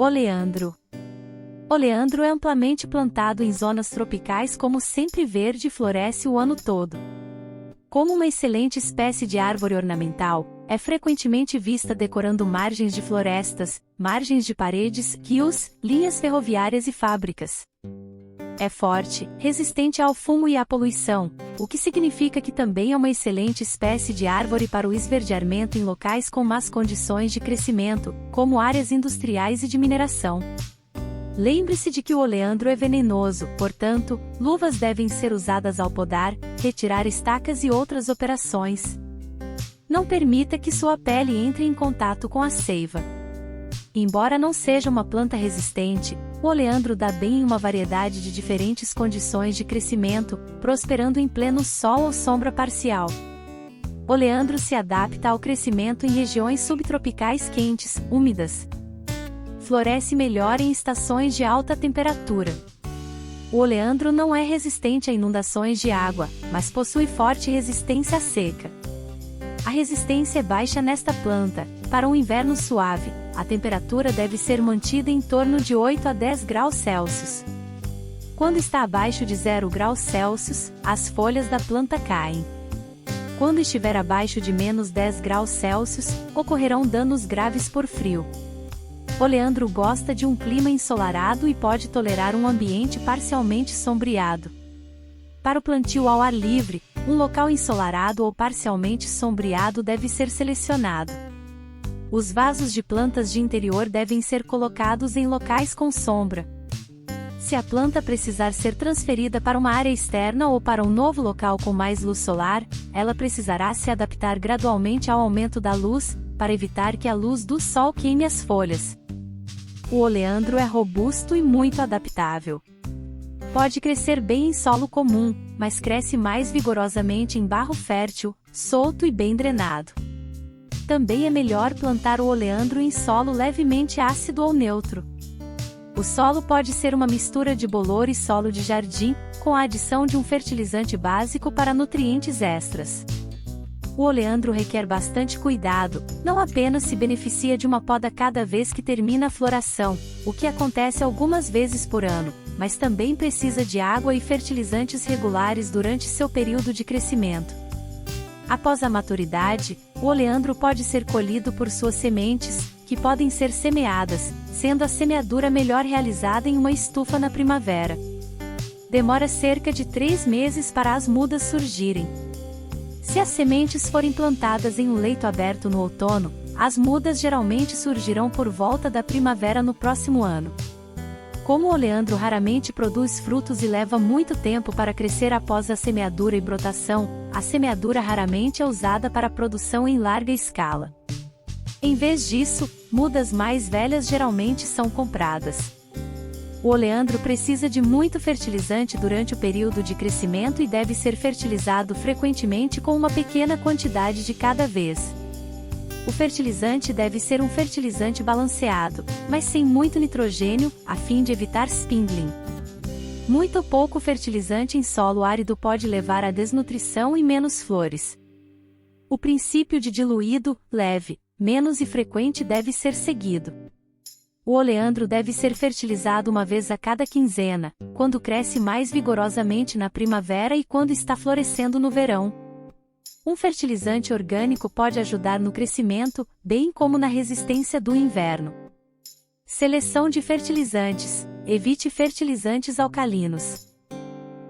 Oleandro. Oleandro é amplamente plantado em zonas tropicais como sempre verde e floresce o ano todo. Como uma excelente espécie de árvore ornamental, é frequentemente vista decorando margens de florestas, margens de paredes, rios, linhas ferroviárias e fábricas. É forte, resistente ao fumo e à poluição, o que significa que também é uma excelente espécie de árvore para o esverdeamento em locais com más condições de crescimento, como áreas industriais e de mineração. Lembre-se de que o oleandro é venenoso, portanto, luvas devem ser usadas ao podar, retirar estacas e outras operações. Não permita que sua pele entre em contato com a seiva. Embora não seja uma planta resistente, o oleandro dá bem em uma variedade de diferentes condições de crescimento, prosperando em pleno sol ou sombra parcial. Oleandro se adapta ao crescimento em regiões subtropicais quentes, úmidas. Floresce melhor em estações de alta temperatura. O oleandro não é resistente a inundações de água, mas possui forte resistência à seca. A resistência é baixa nesta planta. Para um inverno suave, a temperatura deve ser mantida em torno de 8 a 10 graus Celsius. Quando está abaixo de 0 graus Celsius, as folhas da planta caem. Quando estiver abaixo de menos 10 graus Celsius, ocorrerão danos graves por frio. Oleandro gosta de um clima ensolarado e pode tolerar um ambiente parcialmente sombreado. Para o plantio ao ar livre, um local ensolarado ou parcialmente sombreado deve ser selecionado. Os vasos de plantas de interior devem ser colocados em locais com sombra. Se a planta precisar ser transferida para uma área externa ou para um novo local com mais luz solar, ela precisará se adaptar gradualmente ao aumento da luz, para evitar que a luz do sol queime as folhas. O oleandro é robusto e muito adaptável. Pode crescer bem em solo comum, mas cresce mais vigorosamente em barro fértil, solto e bem drenado. Também é melhor plantar o oleandro em solo levemente ácido ou neutro. O solo pode ser uma mistura de bolor e solo de jardim, com a adição de um fertilizante básico para nutrientes extras. O oleandro requer bastante cuidado, não apenas se beneficia de uma poda cada vez que termina a floração, o que acontece algumas vezes por ano, mas também precisa de água e fertilizantes regulares durante seu período de crescimento. Após a maturidade, o oleandro pode ser colhido por suas sementes, que podem ser semeadas, sendo a semeadura melhor realizada em uma estufa na primavera. Demora cerca de 3 meses para as mudas surgirem. Se as sementes forem plantadas em um leito aberto no outono, as mudas geralmente surgirão por volta da primavera no próximo ano. Como o oleandro raramente produz frutos e leva muito tempo para crescer após a semeadura e brotação, a semeadura raramente é usada para a produção em larga escala. Em vez disso, mudas mais velhas geralmente são compradas. O oleandro precisa de muito fertilizante durante o período de crescimento e deve ser fertilizado frequentemente com uma pequena quantidade de cada vez. O fertilizante deve ser um fertilizante balanceado, mas sem muito nitrogênio, a fim de evitar spindling. Muito pouco fertilizante em solo árido pode levar à desnutrição e menos flores. O princípio de diluído, leve, menos e frequente deve ser seguido. O oleandro deve ser fertilizado uma vez a cada quinzena, quando cresce mais vigorosamente na primavera e quando está florescendo no verão. Um fertilizante orgânico pode ajudar no crescimento, bem como na resistência do inverno. Seleção de fertilizantes. Evite fertilizantes alcalinos.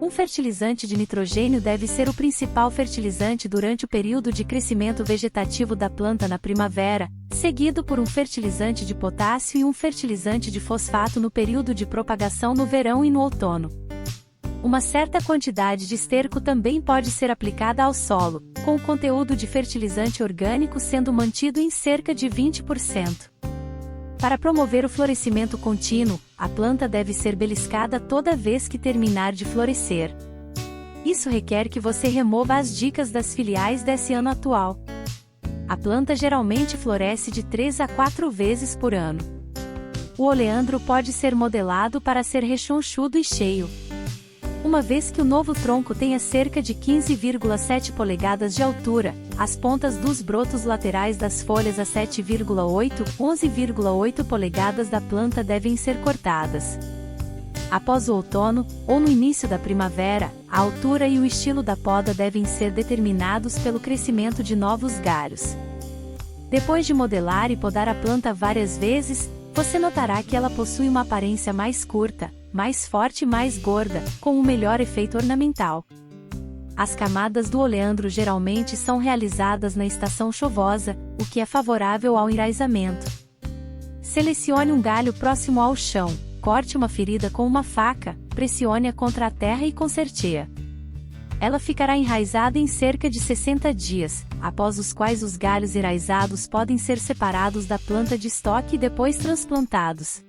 Um fertilizante de nitrogênio deve ser o principal fertilizante durante o período de crescimento vegetativo da planta na primavera, seguido por um fertilizante de potássio e um fertilizante de fosfato no período de propagação no verão e no outono. Uma certa quantidade de esterco também pode ser aplicada ao solo, com o conteúdo de fertilizante orgânico sendo mantido em cerca de 20%. Para promover o florescimento contínuo, a planta deve ser beliscada toda vez que terminar de florescer. Isso requer que você remova as dicas das filiais desse ano atual. A planta geralmente floresce de 3 a 4 vezes por ano. O oleandro pode ser modelado para ser rechonchudo e cheio. Uma vez que o novo tronco tenha cerca de 15,7 polegadas de altura, as pontas dos brotos laterais das folhas a 7,8, 11,8 polegadas da planta devem ser cortadas. Após o outono, ou no início da primavera, a altura e o estilo da poda devem ser determinados pelo crescimento de novos galhos. Depois de modelar e podar a planta várias vezes, você notará que ela possui uma aparência mais curta, mais forte e mais gorda, com um melhor efeito ornamental. As camadas do oleandro geralmente são realizadas na estação chuvosa, o que é favorável ao enraizamento. Selecione um galho próximo ao chão, corte uma ferida com uma faca, pressione-a contra a terra e conserteie-a. Ela ficará enraizada em cerca de 60 dias, após os quais os galhos enraizados podem ser separados da planta de estoque e depois transplantados.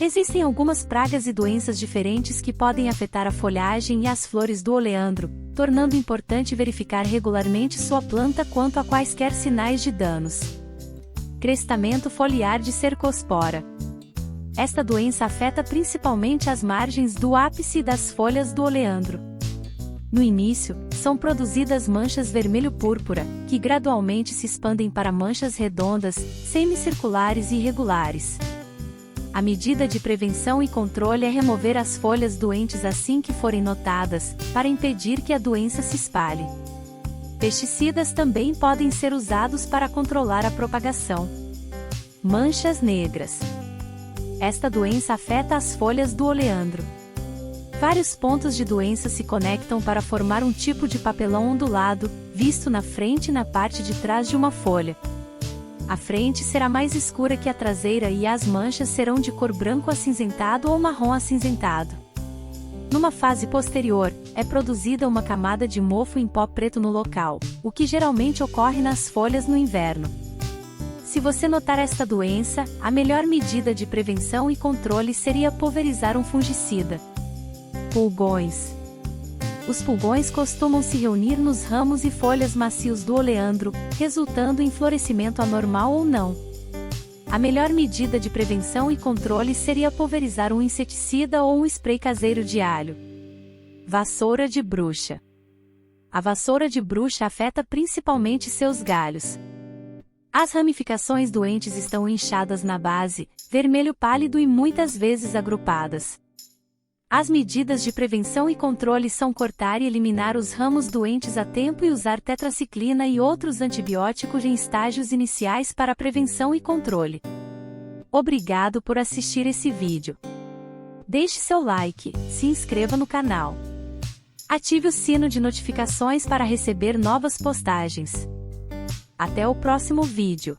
Existem algumas pragas e doenças diferentes que podem afetar a folhagem e as flores do oleandro, tornando importante verificar regularmente sua planta quanto a quaisquer sinais de danos. Crestamento foliar de Cercospora. Esta doença afeta principalmente as margens do ápice das folhas do oleandro. No início, são produzidas manchas vermelho-púrpura, que gradualmente se expandem para manchas redondas, semicirculares e irregulares. A medida de prevenção e controle é remover as folhas doentes assim que forem notadas, para impedir que a doença se espalhe. Pesticidas também podem ser usados para controlar a propagação. Manchas negras. Esta doença afeta as folhas do oleandro. Vários pontos de doença se conectam para formar um tipo de papelão ondulado, visto na frente e na parte de trás de uma folha. A frente será mais escura que a traseira e as manchas serão de cor branco acinzentado ou marrom acinzentado. Numa fase posterior, é produzida uma camada de mofo em pó preto no local, o que geralmente ocorre nas folhas no inverno. Se você notar esta doença, a melhor medida de prevenção e controle seria pulverizar um fungicida. Pulgões. Os pulgões costumam se reunir nos ramos e folhas macios do oleandro, resultando em florescimento anormal ou não. A melhor medida de prevenção e controle seria pulverizar um inseticida ou um spray caseiro de alho. Vassoura de bruxa. A vassoura de bruxa afeta principalmente seus galhos. As ramificações doentes estão inchadas na base, vermelho pálido e muitas vezes agrupadas. As medidas de prevenção e controle são cortar e eliminar os ramos doentes a tempo e usar tetraciclina e outros antibióticos em estágios iniciais para prevenção e controle. Obrigado por assistir esse vídeo. Deixe seu like, se inscreva no canal. Ative o sino de notificações para receber novas postagens. Até o próximo vídeo.